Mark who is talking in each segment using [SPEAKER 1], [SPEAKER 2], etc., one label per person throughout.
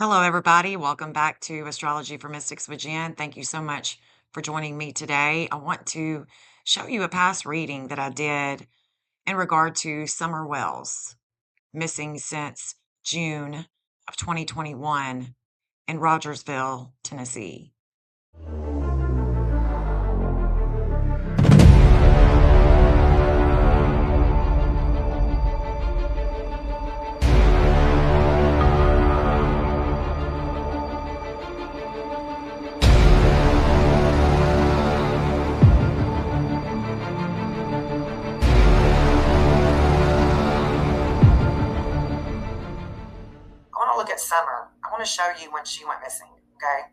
[SPEAKER 1] Hello, everybody. Welcome back to Astrology for Mystics with Jenn. Thank you so much for joining me today. I want to show you a past reading that I did in regard to Summer Wells, missing since June of 2021 in Rogersville, Tennessee. I want to look at Summer. I want to show you when she went missing, okay?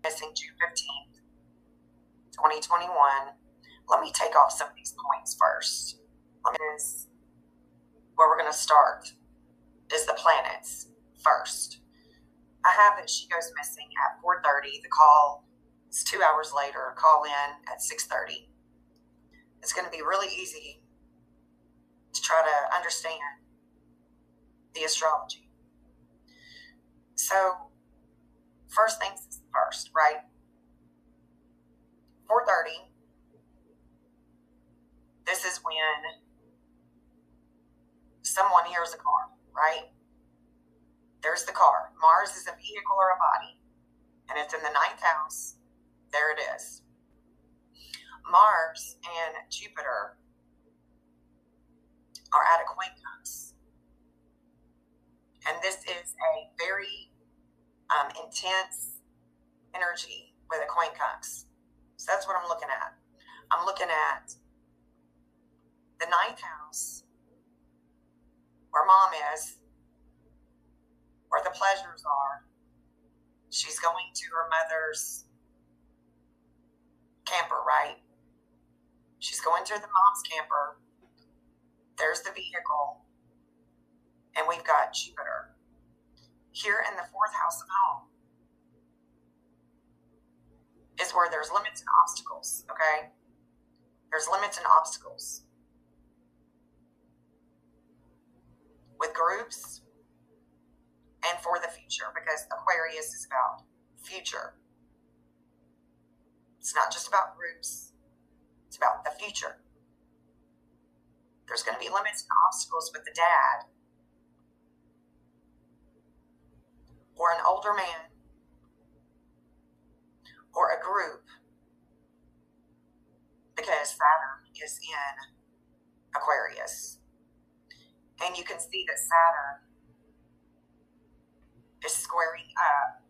[SPEAKER 1] Missing June 15th, 2021. Let me take off some of these points first. Is where we're going to start is the planets first. I have that she goes missing at 4:30. The call is 2 hours later. Call in at 6:30. It's going to be really easy to try to understand the astrology. So, first things first, right? 4:30. This is when someone hears a car, right? There's the car. Mars is a vehicle or a body, and it's in the 9th house. There it is. Mars and Jupiter are at a quincunx, and this is a very intense energy with a quincunx. So that's what I'm looking at. I'm looking at the 9th house, where mom is, where the pleasures are. She's going to her mother's camper, right? She's going to the mom's camper. There's the vehicle. And we've got Jupiter. Here in the 4th house of home is where there's limits and obstacles, okay? There's limits and obstacles. With groups and for the future, because Aquarius is about future. It's not just about groups. It's about the future. There's going to be limits and obstacles with the dad or an older man or a group, because Saturn is in Aquarius. And you can see that Saturn is squaring up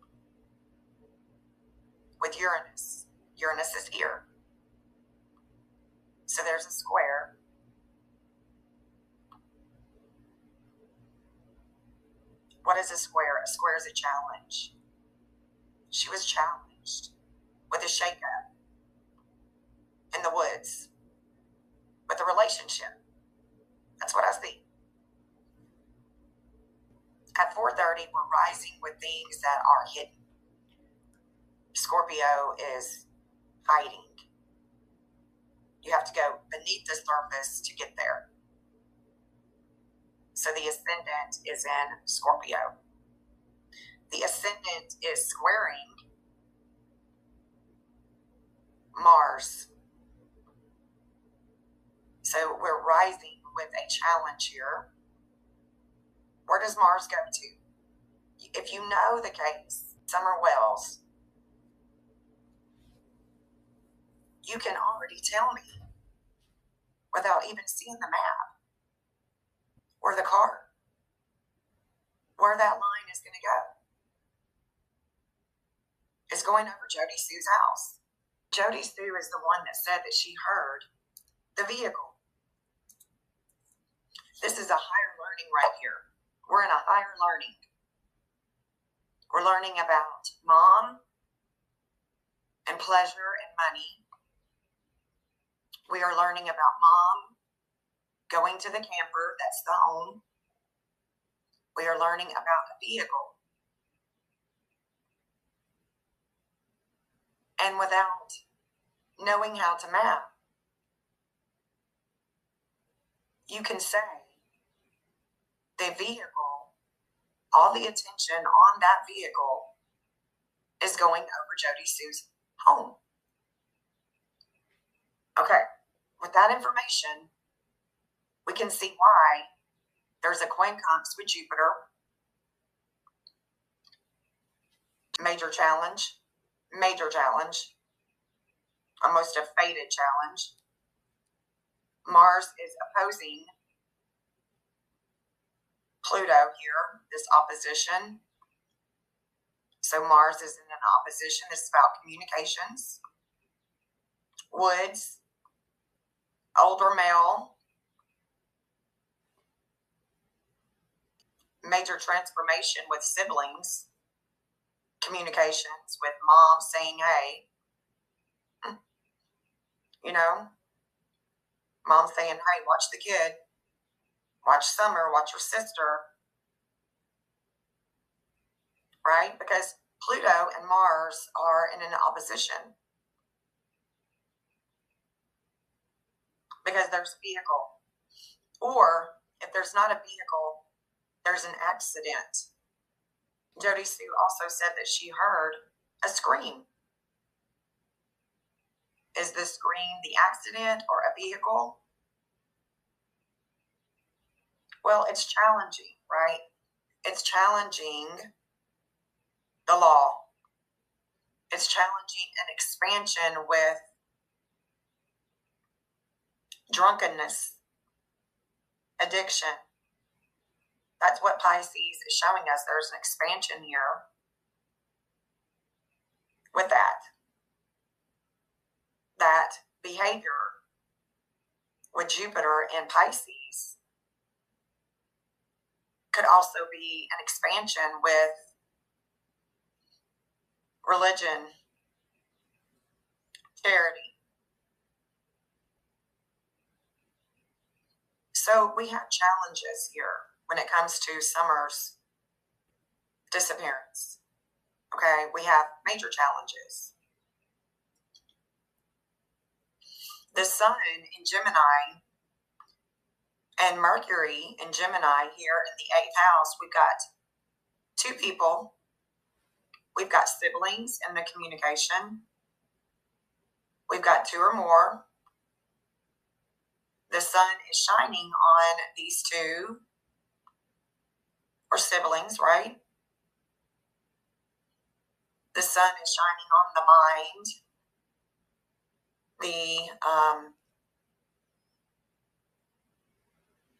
[SPEAKER 1] with Uranus. Uranus is here. So there's a square. What is a square? A square is a challenge. She was challenged with a shakeup in the woods with a relationship. That's what I see. At 4:30, we're rising with things that are hidden. Scorpio is hiding. You have to go beneath the surface to get there. So the ascendant is in Scorpio. The ascendant is squaring Mars. So we're rising with a challenge here. Where does Mars go to? If you know the case, Summer Wells, you can already tell me, without even seeing the map or the card, where that line is going to go. It's going over Jody Sue's house. Jody Sue is the one that said that she heard the vehicle. This is a higher learning right here. We're in a higher learning. We're learning about mom and pleasure and money. We are learning about mom going to the camper, that's the home. We are learning about a vehicle. And without knowing how to map, you can say the vehicle all the attention on that vehicle is going over Jody Sue's home. Okay, with that information, we can see why there's a quincunx with Jupiter. Major challenge, almost a fated challenge. Mars is opposing Pluto here, this opposition. So Mars is in an opposition. This is about communications, woods, older male, major transformation with siblings, communications with mom saying, hey, you know, mom saying, hey, watch the kid, watch Summer, watch your sister, right? Because Pluto and Mars are in an opposition. Because there's a vehicle. Or if there's not a vehicle, there's an accident. Jody Sue also said that she heard a scream. Is the scream the accident or a vehicle? Well, it's challenging, right? It's challenging the law. It's challenging an expansion with drunkenness, addiction. That's what Pisces is showing us. There's an expansion here with that behavior with Jupiter and Pisces could also be an expansion with religion, charity. So we have challenges here when it comes to Summer's disappearance. Okay, we have major challenges. The Sun in Gemini and Mercury in Gemini here in the 8th house, we've got two people. We've got siblings in the communication. We've got two or more. The sun is shining on these two, or siblings, right? The sun is shining on the mind,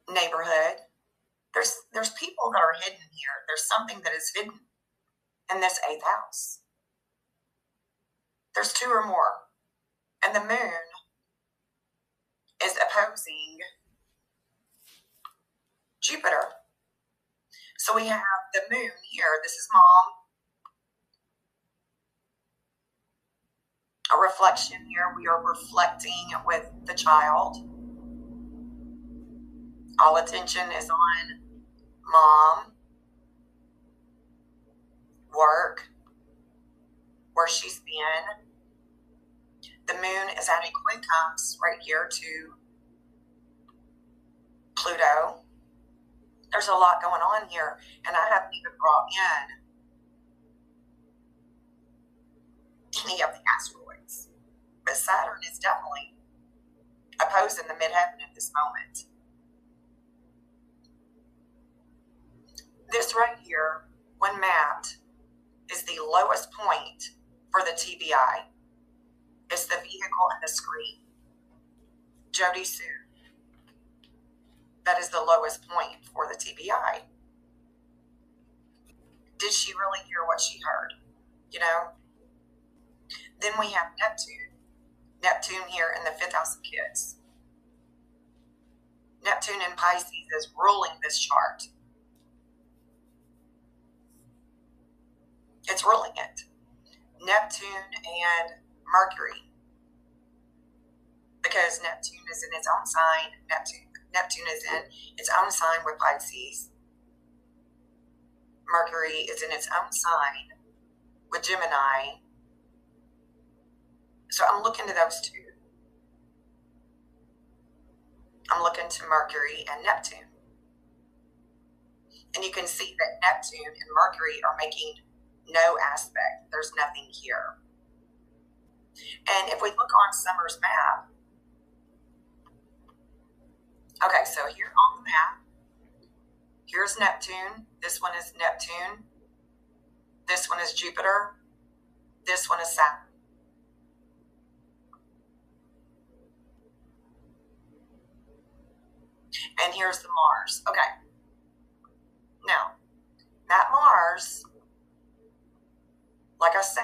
[SPEAKER 1] the neighborhood. There's people that are hidden here. There's something that is hidden in this 8th house. There's two or more. And the moon is opposing Jupiter. So we have the moon here. This is mom. A reflection here. We are reflecting with the child. All attention is on mom, work, where she's been. The moon is at a quincunx right here to Pluto. There's a lot going on here, and I haven't even brought in any of the asteroids. But Saturn is definitely opposing the midheaven at this moment. This right here, when mapped, is the lowest point for the TBI. It's the vehicle and the screen. Jody Sue. That is the lowest point for the TBI. Did she really hear what she heard? You know? Then we have Neptune. Neptune here in the 5th house of kids. Neptune in Pisces is ruling this chart. It's ruling it. Neptune and Mercury. Because Neptune is in its own sign. Neptune is in its own sign with Pisces. Mercury is in its own sign with Gemini. So I'm looking to those two. I'm looking to Mercury and Neptune. And you can see that Neptune and Mercury are making no aspect. There's nothing here. And if we look on Summer's map, okay, so here on the map, here's Neptune. This one is Neptune. This one is Jupiter. This one is Saturn. And here's the Mars. Okay. Now, that Mars, like I said,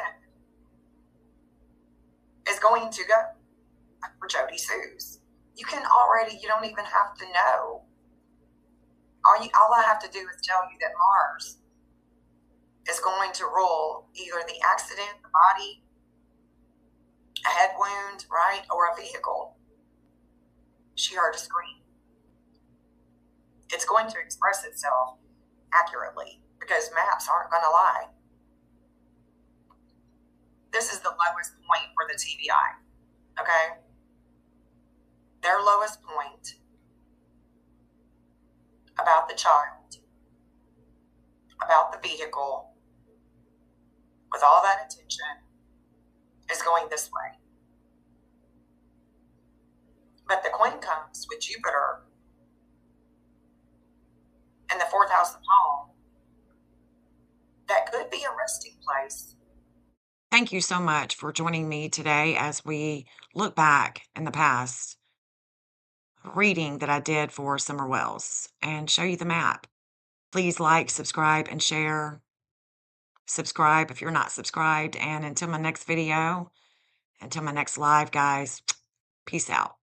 [SPEAKER 1] is going to go for Jody Sue's. You don't even have to know. All I have to do is tell you that Mars is going to rule either the accident, the body, a head wound, right, or a vehicle. She heard a scream. It's going to express itself accurately because maps aren't going to lie. This is the lowest point for the TBI, okay? Their lowest point about the child, about the vehicle, with all that attention, is going this way. But the Queen comes with Jupiter in the 4th house of home. That could be a resting place. Thank you so much for joining me today as we look back in the past reading that I did for Summer Wells and show you the map. Please like, subscribe, and share. Subscribe if you're not subscribed. And until my next video, until my next live, guys, peace out.